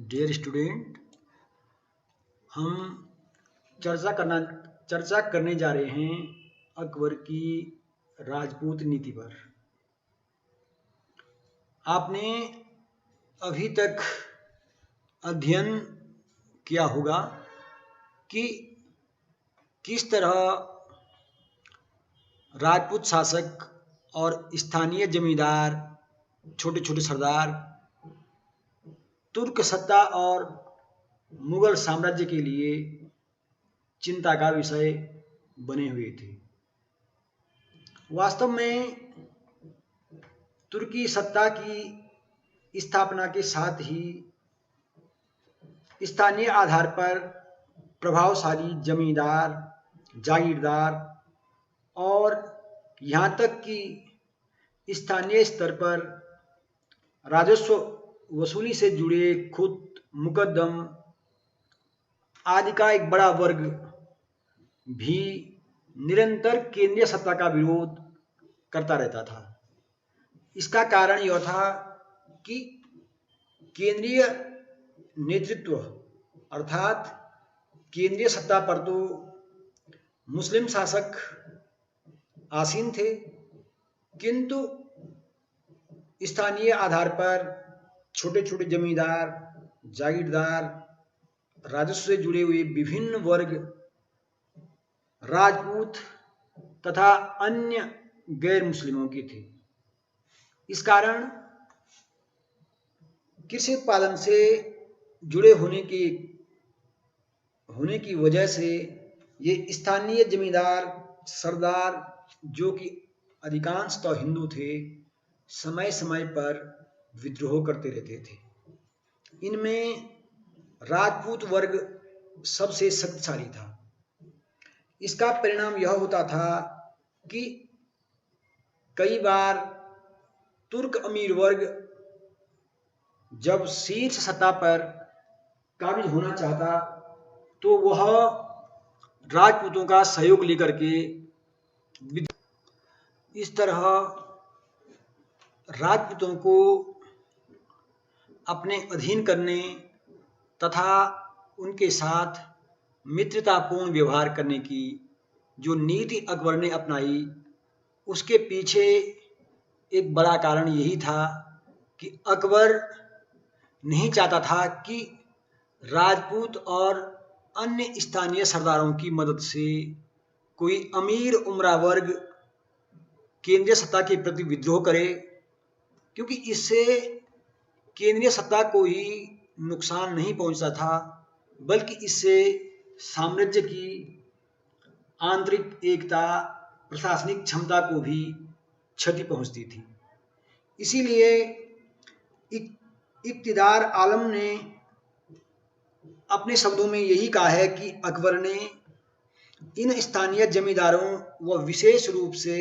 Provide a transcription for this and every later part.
Dear student, हम चर्चा करने जा रहे हैं अकबर की राजपूत नीति पर। आपने अभी तक अध्ययन किया होगा कि किस तरह राजपूत शासक और स्थानीय जमींदार, छोटे छोटे सरदार तुर्क सत्ता और मुगल साम्राज्य के लिए चिंता का विषय बने हुए थे। वास्तव में तुर्की सत्ता की स्थापना के साथ ही स्थानीय आधार पर प्रभावशाली जमींदार, जागीरदार और यहाँ तक कि स्थानीय स्तर पर राजस्व वसूली से जुड़े खुद मुकद्दम आदि का एक बड़ा वर्ग भी निरंतर केंद्रीय सत्ता का विरोध करता रहता था। इसका कारण यह था कि केंद्रीय नेतृत्व अर्थात केंद्रीय सत्ता पर तो मुस्लिम शासक आसीन थे, किंतु स्थानीय आधार पर छोटे छोटे जमींदार, जागीरदार, राजस्व से जुड़े हुए विभिन्न वर्ग, राजपूत तथा अन्य गैर मुस्लिमों के थे। इस कारण कृषि उत्पादन से जुड़े होने की वजह से ये स्थानीय जमींदार, सरदार, जो कि अधिकांशतः हिंदू थे, समय समय पर विद्रोह करते रहते थे। इनमें राजपूत वर्ग सबसे शक्तिशाली था। इसका परिणाम यह होता था कि कई बार तुर्क अमीर वर्ग जब शीर्ष सत्ता पर काबिज होना चाहता तो वह राजपूतों का सहयोग लेकर के इस तरह राजपूतों को अपने अधीन करने तथा उनके साथ मित्रतापूर्ण व्यवहार करने की जो नीति अकबर ने अपनाई, उसके पीछे एक बड़ा कारण यही था कि अकबर नहीं चाहता था कि राजपूत और अन्य स्थानीय सरदारों की मदद से कोई अमीर उमरा वर्ग केंद्रीय सत्ता के प्रति विद्रोह करे, क्योंकि इससे केंद्रीय सत्ता को ही नुकसान नहीं पहुंचता था, बल्कि इससे साम्राज्य की आंतरिक एकता, प्रशासनिक क्षमता को भी क्षति पहुंचती थी। इसीलिए इक़्तिदार आलम ने अपने शब्दों में यही कहा है कि अकबर ने इन स्थानीय जमींदारों व विशेष रूप से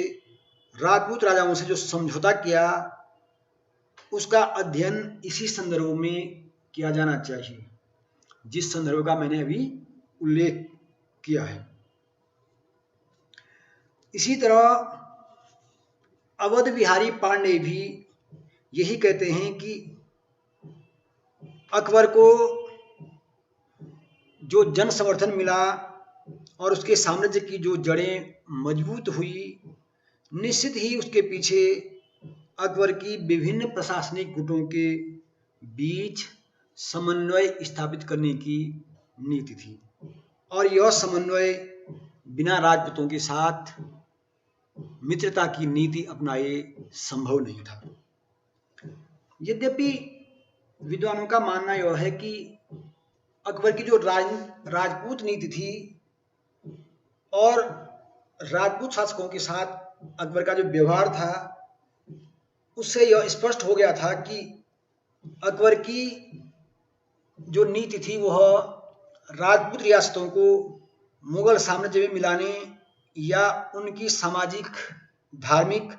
राजपूत राजाओं से जो समझौता किया, उसका अध्ययन इसी संदर्भ में किया जाना चाहिए, जिस संदर्भ का मैंने अभी उल्लेख किया है। इसी तरह अवध बिहारी पांडे भी यही कहते हैं कि अकबर को जो जन समर्थन मिला और उसके साम्राज्य की जो जड़ें मजबूत हुई, निश्चित ही उसके पीछे अकबर की विभिन्न प्रशासनिक गुटों के बीच समन्वय स्थापित करने की नीति थी, और यह समन्वय बिना राजपूतों के साथ मित्रता की नीति अपनाए संभव नहीं था। यद्यपि विद्वानों का मानना यह है कि अकबर की जो राजपूत नीति थी और राजपूत शासकों के साथ अकबर का जो व्यवहार था, उससे यह स्पष्ट हो गया था कि अकबर की जो नीति थी वह राजपूत रियासतों को मुगल साम्राज्य में मिलाने या उनकी सामाजिक, धार्मिक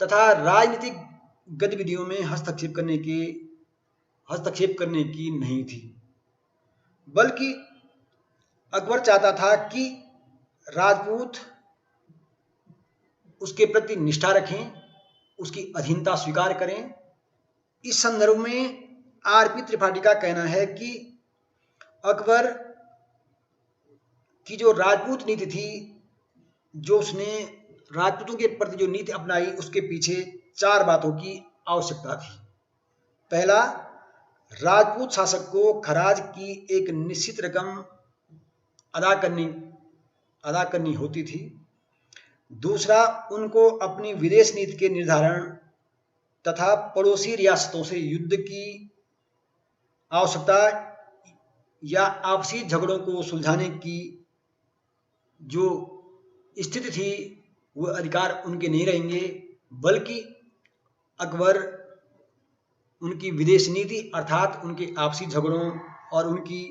तथा राजनीतिक गतिविधियों में हस्तक्षेप करने की नहीं थी, बल्कि अकबर चाहता था कि राजपूत उसके प्रति निष्ठा रखें, उसकी अधीनता स्वीकार करें। इस संदर्भ में आरपी त्रिपाठी का कहना है कि अकबर की जो राजपूत नीति थी, जो उसने राजपूतों के प्रति जो नीति अपनाई, उसके पीछे 4 बातों की आवश्यकता थी। पहला, राजपूत शासक को खराज की एक निश्चित रकम अदा करनी होती थी। दूसरा, उनको अपनी विदेश नीति के निर्धारण तथा पड़ोसी रियासतों से युद्ध की आवश्यकता या आपसी झगड़ों को सुलझाने की जो स्थिति थी, वो अधिकार उनके नहीं रहेंगे, बल्कि अकबर उनकी विदेश नीति अर्थात उनके आपसी झगड़ों और उनकी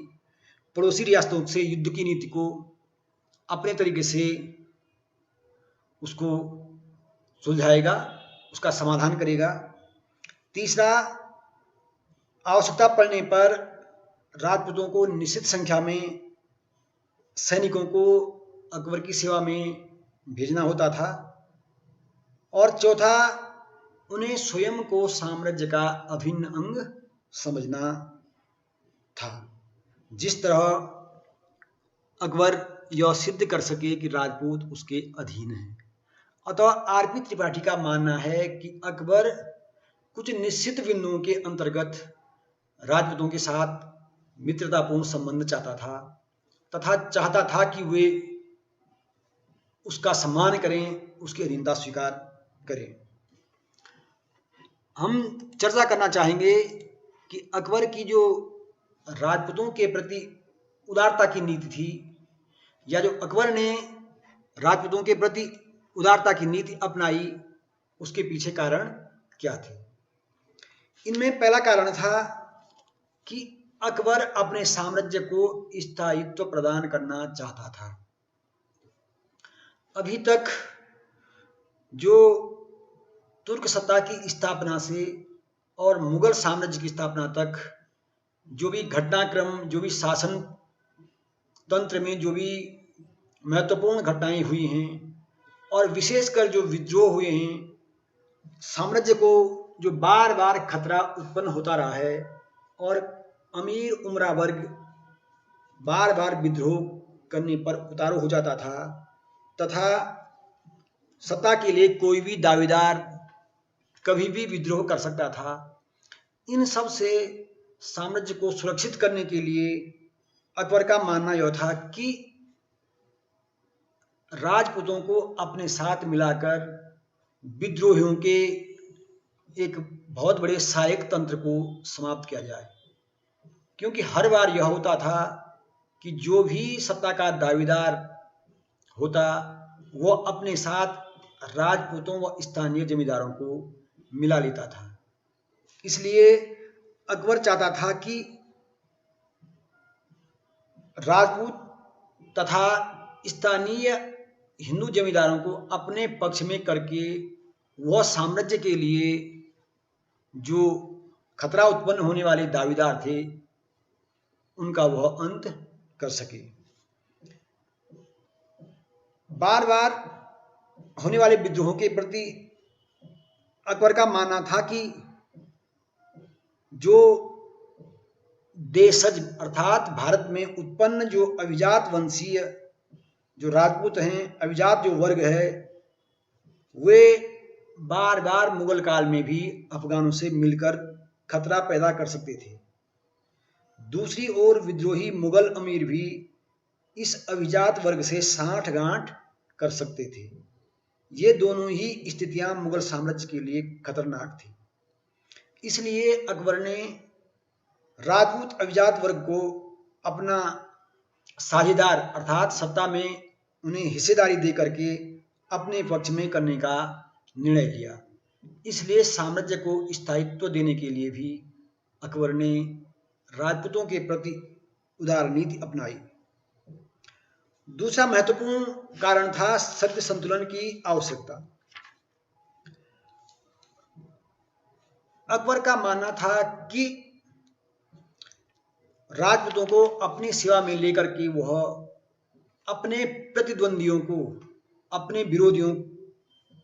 पड़ोसी रियासतों से युद्ध की नीति को अपने तरीके से उसको सुलझाएगा, उसका समाधान करेगा। तीसरा, आवश्यकता पड़ने पर राजपूतों को निश्चित संख्या में सैनिकों को अकबर की सेवा में भेजना होता था। और चौथा, उन्हें स्वयं को साम्राज्य का अभिन्न अंग समझना था। जिस तरह अकबर यह सिद्ध कर सके कि राजपूत उसके अधीन हैं। अतः आरपी त्रिपाठी का मानना है कि अकबर कुछ निश्चित बिंदुओं के अंतर्गत राजपूतों के साथ मित्रतापूर्ण संबंध चाहता था तथा चाहता था कि वे उसका सम्मान करें, उसकी अधीनता स्वीकार करें। हम चर्चा करना चाहेंगे कि अकबर की जो राजपूतों के प्रति उदारता की नीति थी, या जो अकबर ने राजपूतों के प्रति उदारता की नीति अपनाई, उसके पीछे कारण क्या थे। इनमें पहला कारण था कि अकबर अपने साम्राज्य को स्थायित्व प्रदान करना चाहता था। अभी तक जो तुर्क सत्ता की स्थापना से और मुगल साम्राज्य की स्थापना तक जो भी घटनाक्रम, जो भी शासन तंत्र में जो भी महत्वपूर्ण घटनाएं हुई हैं, और विशेषकर जो विद्रोह हुए हैं, साम्राज्य को जो बार बार खतरा उत्पन्न होता रहा है और अमीर उमरा वर्ग बार बार विद्रोह करने पर उतारू हो जाता था, तथा सत्ता के लिए कोई भी दावेदार कभी भी विद्रोह कर सकता था। इन सब से साम्राज्य को सुरक्षित करने के लिए अकबर का मानना यह था कि राजपूतों को अपने साथ मिलाकर विद्रोहियों के एक बहुत बड़े सहायक तंत्र को समाप्त किया जाए। क्योंकि हर बार यह होता था कि जो भी सत्ता का दावेदार होता, वह अपने साथ राजपूतों व स्थानीय जमींदारों को मिला लेता था। इसलिए अकबर चाहता था कि राजपूत तथा स्थानीय हिंदू जमींदारों को अपने पक्ष में करके वह साम्राज्य के लिए जो खतरा उत्पन्न होने वाले दावेदार थे, उनका वह अंत कर सके। बार बार होने वाले विद्रोहों के प्रति अकबर का मानना था कि जो देशज अर्थात भारत में उत्पन्न जो अभिजात वंशीय जो राजपूत हैं, अभिजात जो वर्ग है, वे बार बार मुगल काल में भी अफगानों से मिलकर खतरा पैदा कर सकते थे। दूसरी ओर विद्रोही मुगल अमीर भी इस अभिजात वर्ग से साठगांठ कर सकते थे। ये दोनों ही स्थितियां मुगल साम्राज्य के लिए खतरनाक थी। इसलिए अकबर ने राजपूत अभिजात वर्ग को अपना साझेदार अर्थात सत्ता में उन्हें हिस्सेदारी दे करके अपने पक्ष में करने का निर्णय लिया। इसलिए साम्राज्य को स्थायित्व देने के लिए भी अकबर ने राजपूतों के प्रति उदार नीति अपनाई। दूसरा महत्वपूर्ण कारण था शक्ति संतुलन की आवश्यकता। अकबर का मानना था कि राजपूतों को अपनी सेवा में लेकर के वह अपने प्रतिद्वंदियों को, अपने विरोधियों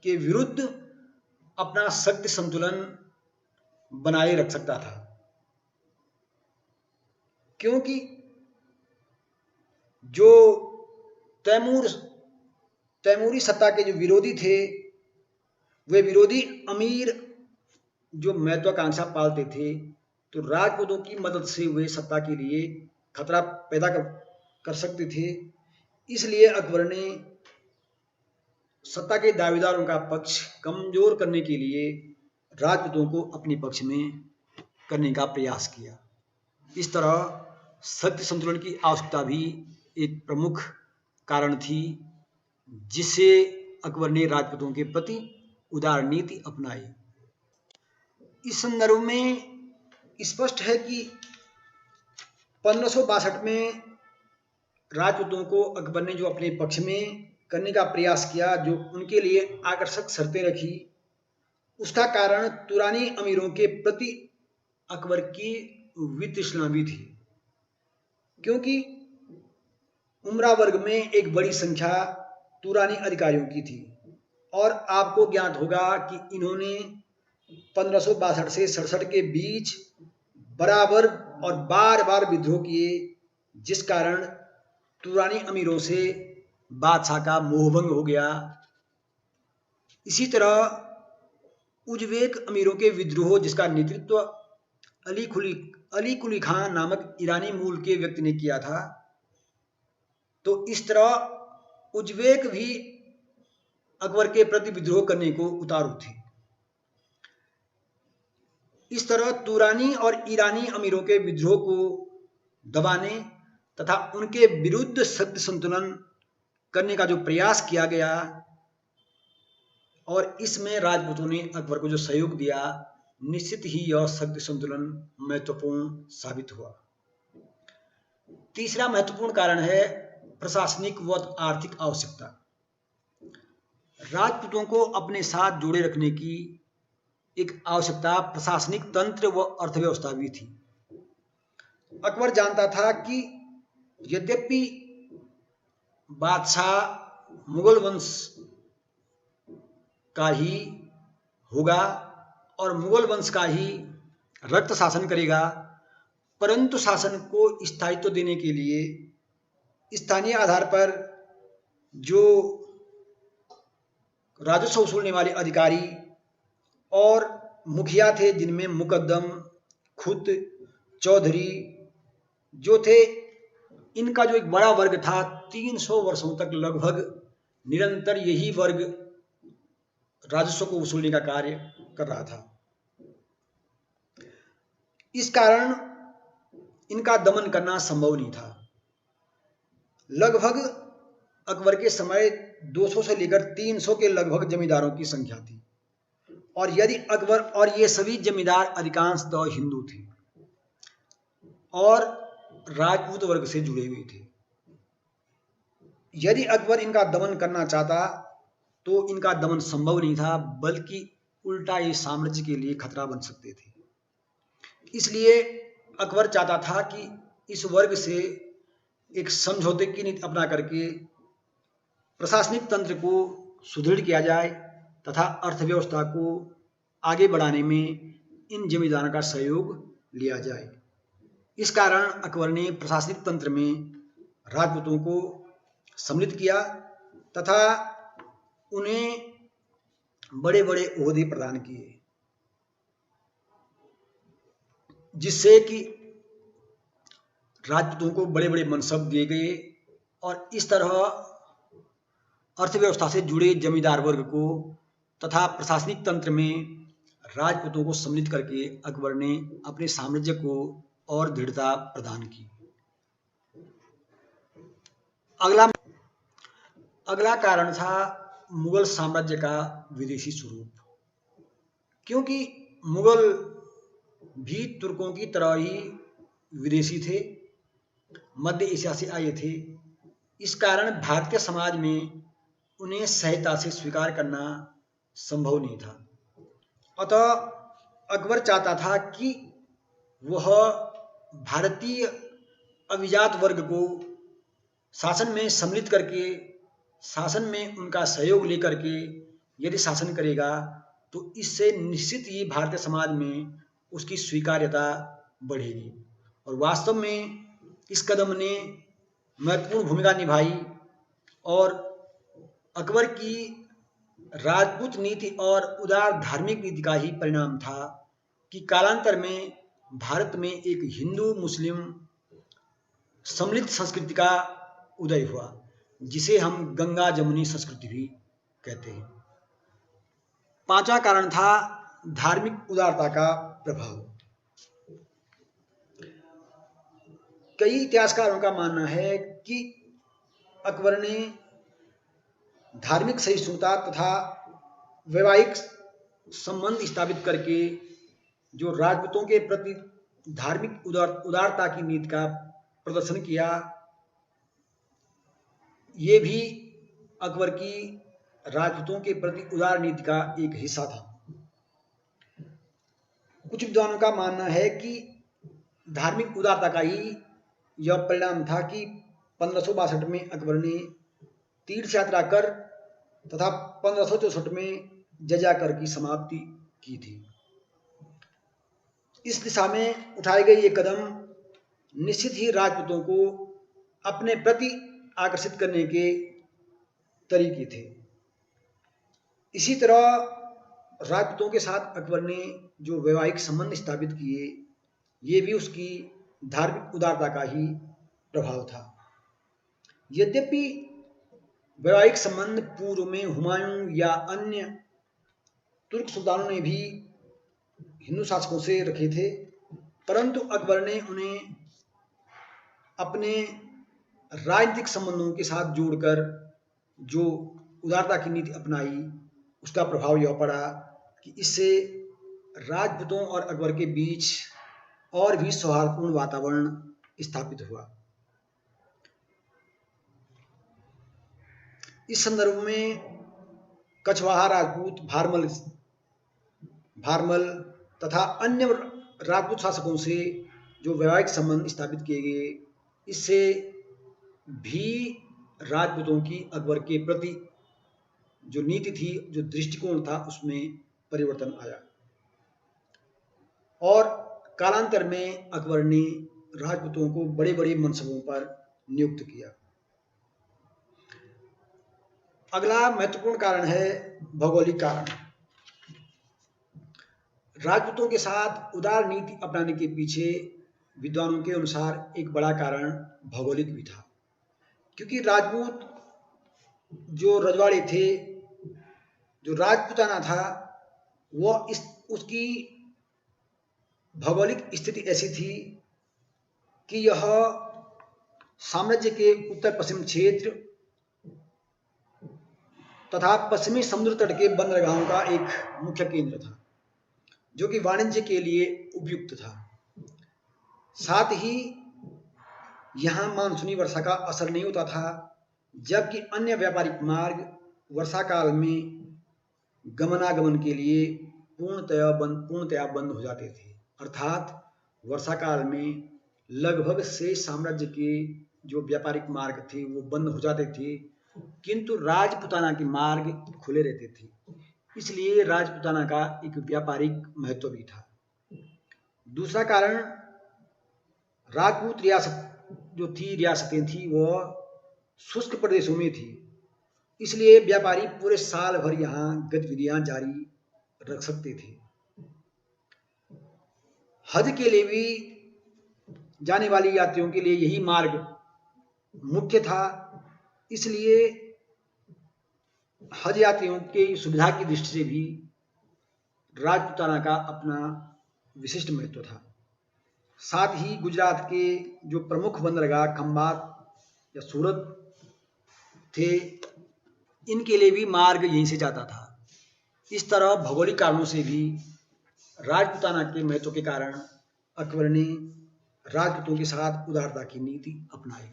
के विरुद्ध अपना शक्ति संतुलन बनाए रख सकता था। क्योंकि जो तैमूरी सत्ता के जो विरोधी थे, वे विरोधी अमीर जो महत्वाकांक्षा पालते थे, तो राजपूतों की मदद से वे सत्ता के लिए खतरा पैदा कर सकते थे। इसलिए अकबर ने सत्ता के दावेदारों का पक्ष कमजोर करने के लिए राजपूतों को अपने पक्ष में करने का प्रयास किया। इस तरह शक्ति संतुलन की आवश्यकता भी एक प्रमुख कारण थी, जिससे अकबर ने राजपूतों के प्रति उदार नीति अपनाई। इस संदर्भ में स्पष्ट है कि 1562 में राजपूतों को अकबर ने जो अपने पक्ष में करने का प्रयास किया, जो उनके लिए आकर्षक शर्तें रखी, उसका कारण तुरानी अमीरों के प्रति अकबर की वितृष्णा भी थी। क्योंकि उमरा वर्ग में एक बड़ी संख्या तुरानी अधिकारियों की थी, और आपको ज्ञात होगा कि इन्होंने 1562 से 67 के बीच बराबर और बार बार विद्रोह किए, जिस कारण तुरानी अमीरों से बादशाह का मोहभंग हो गया। इसी तरह उज्बेक अमीरों के विद्रोह, जिसका नेतृत्व अली कुली खान नामक ईरानी मूल के व्यक्ति ने किया था, तो इस तरह उज्बेक भी अकबर के प्रति विद्रोह करने को उतारू थे। इस तरह तुरानी और ईरानी अमीरों के विद्रोह को दबाने तथा उनके विरुद्ध शक्ति संतुलन करने का जो प्रयास किया गया, और इसमें राजपूतों ने अकबर को जो सहयोग दिया, निश्चित ही यह शक्ति संतुलन महत्वपूर्ण साबित हुआ। तीसरा महत्वपूर्ण कारण है प्रशासनिक व आर्थिक आवश्यकता। राजपूतों को अपने साथ जोड़े रखने की एक आवश्यकता प्रशासनिक तंत्र व अर्थव्यवस्था भी थी। अकबर जानता था कि यद्यपि बादशाह मुगल वंश का ही होगा और मुगल वंश का ही रक्त शासन करेगा, परंतु शासन को स्थायित्व देने के लिए स्थानीय आधार पर जो राजस्व वसूलने वाले अधिकारी और मुखिया थे, जिनमें मुकद्दम, खुत, चौधरी जो थे, इनका जो एक बड़ा वर्ग था, 300 वर्षों तक लगभग निरंतर यही वर्ग राजस्व को वसूलने का कार्य कर रहा था। इस कारण इनका दमन करना संभव नहीं था। लगभग अकबर के समय 200 से लेकर 300 के लगभग जमींदारों की संख्या थी, और यदि अकबर, और ये सभी जमींदार अधिकांशतः हिंदू थे और राजपूत वर्ग से जुड़े हुए थे। यदि अकबर इनका दमन करना चाहता तो इनका दमन संभव नहीं था, बल्कि उल्टा ये साम्राज्य के लिए खतरा बन सकते थे। इसलिए अकबर चाहता था कि इस वर्ग से एक समझौते की नीति अपना करके प्रशासनिक तंत्र को सुदृढ़ किया जाए तथा अर्थव्यवस्था को आगे बढ़ाने में इन जमींदारों का सहयोग लिया जाए। इस कारण अकबर ने प्रशासनिक तंत्र में राजपूतों को सम्मिलित किया तथा उन्हें बड़े बड़े ओहदे प्रदान किए, जिससे कि राजपूतों को बड़े बड़े मनसब दिए गए, और इस तरह अर्थव्यवस्था से जुड़े जमींदार वर्ग को तथा प्रशासनिक तंत्र में राजपूतों को सम्मिलित करके अकबर ने अपने साम्राज्य को और दृढ़ता प्रदान की। अगला कारण था मुगल साम्राज्य का विदेशी स्वरूप। क्योंकि मुगल भी तुर्कों की तरह ही विदेशी थे, मध्य एशिया से आए थे। इस कारण भारतीय समाज में उन्हें सहजता से स्वीकार करना संभव नहीं था। अतः अकबर चाहता था कि वह भारतीय अभिजात वर्ग को शासन में सम्मिलित करके, शासन में उनका सहयोग लेकर के यदि शासन करेगा तो इससे निश्चित ही भारतीय समाज में उसकी स्वीकार्यता बढ़ेगी। और वास्तव में इस कदम ने महत्वपूर्ण भूमिका निभाई और अकबर की राजपूत नीति और उदार धार्मिक नीति का ही परिणाम था कि कालांतर में भारत में एक हिंदू मुस्लिम सम्मिलित संस्कृति का उदय हुआ, जिसे हम गंगा जमुनी संस्कृति भी कहते हैं। पांचवा कारण था धार्मिक उदारता का प्रभाव। कई इतिहासकारों का मानना है कि अकबर ने धार्मिक सहिष्णुता तथा वैवाहिक संबंध स्थापित करके जो राजपूतों के प्रति धार्मिक उदारता की नीति का प्रदर्शन किया, ये भी अकबर की राजपूतों के प्रति उदार नीति का एक हिस्सा था। कुछ विद्वानों का मानना है कि धार्मिक उदारता का ही यह परिणाम था कि 1562 में अकबर ने तीर्थ यात्रा कर तथा 1564 में जजिया कर की समाप्ति की थी। इस दिशा में उठाए गए ये कदम निश्चित ही राजपूतों को अपने प्रति आकर्षित करने के तरीके थे। इसी तरह राजपूतों के साथ अकबर ने जो वैवाहिक संबंध स्थापित किए, ये भी उसकी धार्मिक उदारता का ही प्रभाव था। यद्यपि वैवाहिक संबंध पूर्व में हुमायूं या अन्य तुर्क सुल्तानों ने भी हिंदू शासकों से रखे थे, परंतु अकबर ने उन्हें अपने राजनीतिक संबंधों के साथ जोड़कर जो उदारता की नीति अपनाई, उसका प्रभाव यह पड़ा कि इससे राजपूतों और अकबर के बीच और भी सौहार्दपूर्ण वातावरण स्थापित हुआ। इस संदर्भ में कछवाहा राजपूत, भारमल तथा अन्य राजपूत शासकों से जो वैवाहिक संबंध स्थापित किए गए, इससे भी राजपूतों की अकबर के प्रति जो नीति थी, जो दृष्टिकोण था, उसमें परिवर्तन आया और कालांतर में अकबर ने राजपूतों को बड़े बड़े मनसबों पर नियुक्त किया। अगला महत्वपूर्ण कारण है भौगोलिक कारण। राजपूतों के साथ उदार नीति अपनाने के पीछे विद्वानों के अनुसार एक बड़ा कारण भौगोलिक भी था, क्योंकि राजपूत जो रजवाड़े थे, जो राजपूताना था, वह उसकी भौगोलिक स्थिति ऐसी थी कि यह साम्राज्य के उत्तर पश्चिम क्षेत्र तथा पश्चिमी समुद्र तट के बंदरगाहों का एक मुख्य केंद्र था, जो कि वाणिज्य के लिए उपयुक्त था। साथ ही यहाँ मानसूनी वर्षा का असर नहीं होता था, जबकि अन्य व्यापारिक मार्ग वर्षा काल में गमनागमन के लिए पूर्णतया बंद हो जाते थे। अर्थात वर्षा काल में लगभग शेष साम्राज्य के जो व्यापारिक मार्ग थे वो बंद हो जाते थे, किंतु राजपूताना के मार्ग खुले रहते थे। इसलिए राजपूताना का एक व्यापारिक महत्व भी था। दूसरा कारण, राजपूत रियासतें थी वह शुष्क प्रदेशों में थी, इसलिए व्यापारी पूरे साल भर यहाँ गतिविधियां जारी रख सकते थे। हज के लिए भी जाने वाले यात्रियों के लिए यही मार्ग मुख्य था, इसलिए हज यात्रियों की सुविधा की दृष्टि से भी राजपूताना का अपना विशिष्ट महत्व था। साथ ही गुजरात के जो प्रमुख बंदरगाह खंबात या सूरत थे, इनके लिए भी मार्ग यहीं से जाता था। इस तरह भौगोलिक कारणों से भी राजपूताना के महत्व के कारण अकबर ने राजपूतों के साथ उदारता की नीति अपनाई।